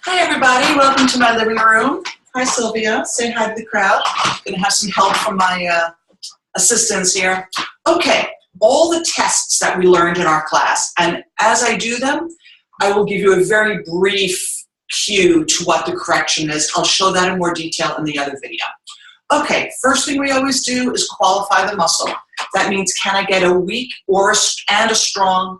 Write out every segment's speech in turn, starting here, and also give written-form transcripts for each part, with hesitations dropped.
Hi everybody, welcome to my living room. Hi Sylvia, say hi to the crowd. I'm gonna have some help from my assistants here. Okay, all the tests that we learned in our class, and as I do them, I will give you a very brief cue to what the correction is. I'll show that in more detail in the other video. Okay, first thing we always do is qualify the muscle. That means, can I get a weak and a strong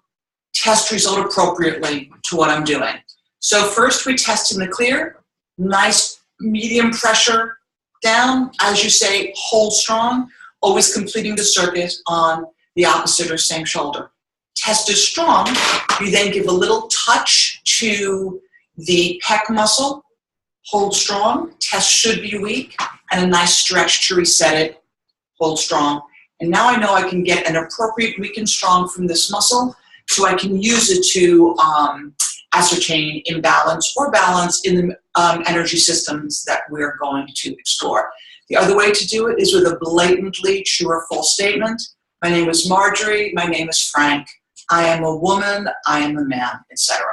test result appropriately to what I'm doing? So first we test in the clear, nice medium pressure down, as you say, hold strong, always completing the circuit on the opposite or same shoulder. Test is strong, you then give a little touch to the pec muscle, hold strong, test should be weak, and a nice stretch to reset it, hold strong. And now I know I can get an appropriate weak and strong from this muscle, so I can use it to ascertain imbalance or balance in the energy systems that we're going to explore. The other way to do it is with a blatantly true or false statement. My name is Marjorie, my name is Frank, I am a woman, I am a man, etc.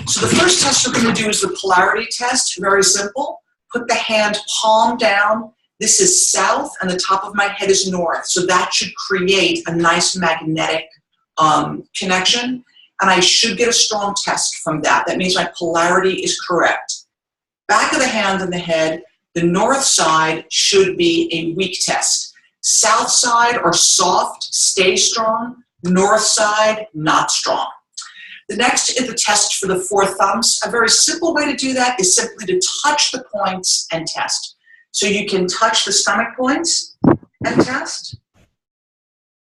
So the first test we're going to do is the polarity test, very simple. Put the hand palm down. This is south and the top of my head is north, so that should create a nice magnetic connection. And I should get a strong test from that. That means my polarity is correct. Back of the hand and the head, the north side should be a weak test. South side or soft, stay strong. North side, not strong. The next is the test for the four thumbs. A very simple way to do that is simply to touch the points and test. So you can touch the stomach points and test.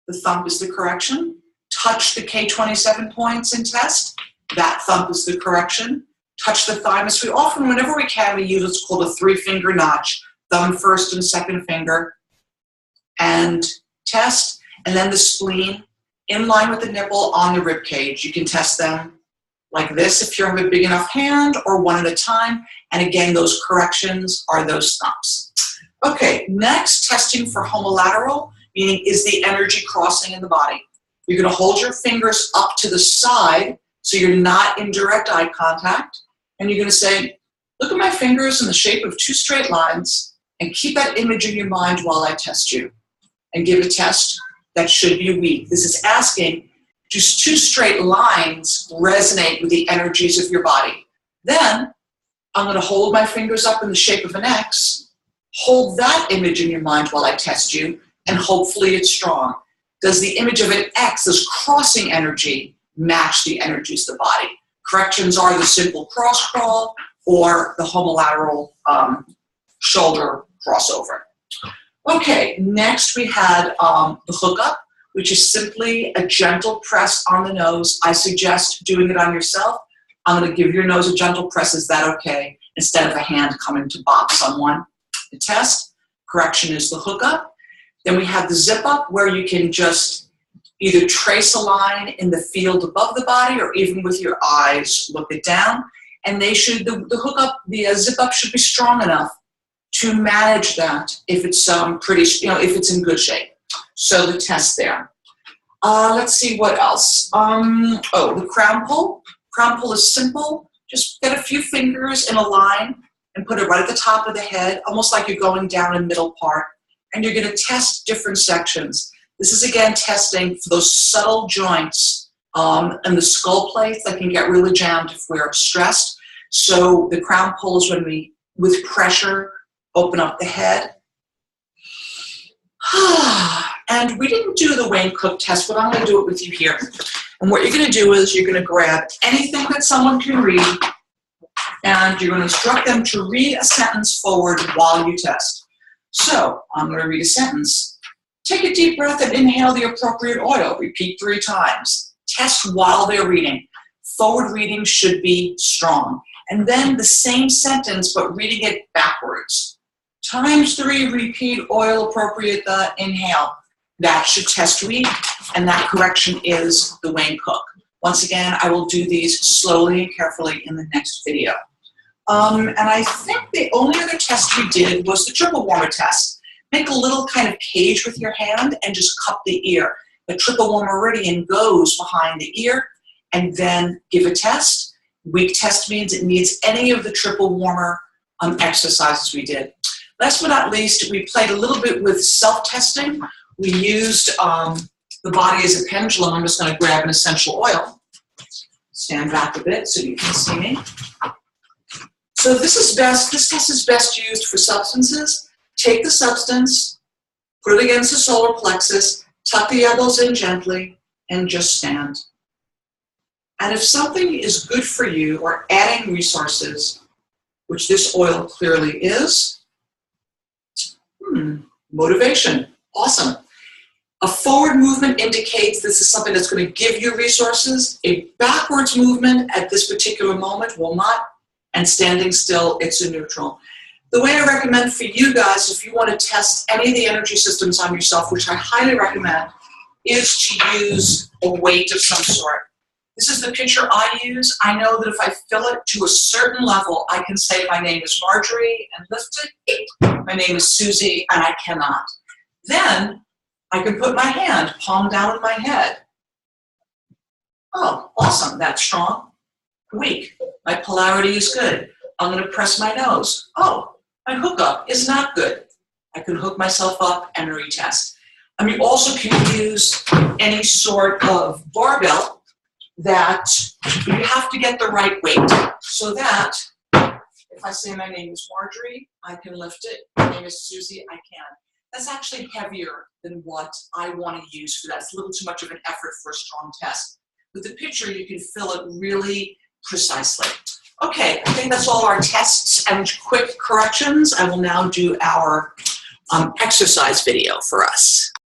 The thumb is the correction. Touch the K27 points and test. That thumb is the correction. Touch the thymus. We often, whenever we can, we use what's called a three-finger notch. Thumb first and second finger. And test. And then the spleen in line with the nipple on the rib cage. You can test them like this if you have a big enough hand, or one at a time. And again, those corrections are those thumbs. Okay, next, testing for homolateral, meaning is the energy crossing in the body. You're going to hold your fingers up to the side so you're not in direct eye contact. And you're going to say, look at my fingers in the shape of two straight lines and keep that image in your mind while I test you. And give a test that should be weak. This is asking, do two straight lines resonate with the energies of your body? Then I'm going to hold my fingers up in the shape of an X, hold that image in your mind while I test you, and hopefully it's strong. Does the image of an X, this crossing energy, match the energies of the body? Corrections are the simple cross crawl or the homolateral shoulder crossover. Okay, next we had the hookup, which is simply a gentle press on the nose. I suggest doing it on yourself. I'm going to give your nose a gentle press. Is that okay? Instead of a hand coming to bop someone. The test, correction is the hookup. Then we have the zip up, where you can just either trace a line in the field above the body or even with your eyes look it down. And they should, the hookup, the zip up should be strong enough to manage that if it's if it's in good shape. So the test there. Let's see what else. The crown pull. Crown pull is simple. Just get a few fingers in a line and put it right at the top of the head, almost like you're going down a middle part. And you're going to test different sections. This is again testing for those subtle joints and the skull plates that can get really jammed if we're stressed. So the crown pull is when we, with pressure, open up the head. And we didn't do the Wayne Cook test, but I'm going to do it with you here. And what you're going to do is you're going to grab anything that someone can read, and you're going to instruct them to read a sentence forward while you test. So I'm going to read a sentence. Take a deep breath and inhale the appropriate oil. Repeat 3 times. Test while they're reading. Forward reading should be strong. And then the same sentence, but reading it backwards. ×3, repeat, oil appropriate, inhale. That should test weak, and that correction is the Wayne Cook. Once again, I will do these slowly and carefully in the next video. And I think the only other test we did was the triple warmer test. Make a little kind of cage with your hand and just cup the ear. The triple warm meridian goes behind the ear, and then give a test. Weak test means it needs any of the triple warmer exercises we did. Last but not least, we played a little bit with self-testing. We used the body as a pendulum. I'm just going to grab an essential oil. Stand back a bit so you can see me. So this test is best used for substances. Take the substance, put it against the solar plexus, tuck the elbows in gently, and just stand. And if something is good for you or adding resources, which this oil clearly is, motivation, awesome. A forward movement indicates this is something that's going to give you resources. A backwards movement at this particular moment will not, and standing still, it's a neutral. The way I recommend for you guys, if you want to test any of the energy systems on yourself, which I highly recommend, is to use a weight of some sort. This is the picture I use. I know that if I fill it to a certain level, I can say my name is Marjorie and lift it. My name is Susie and I cannot. Then I can put my hand palm down on my head. Oh, awesome, that's strong. Weak, my polarity is good. I'm going to press my nose. Oh, my hookup is not good. I can hook myself up and retest. And we also can use any sort of barbell that you have to get the right weight. So that if I say my name is Marjorie, I can lift it. My name is Susie, I can. That's actually heavier than what I want to use for that. It's a little too much of an effort for a strong test. With the picture, you can fill it really precisely. Okay, I think that's all our tests and quick corrections. I will now do our exercise video for us.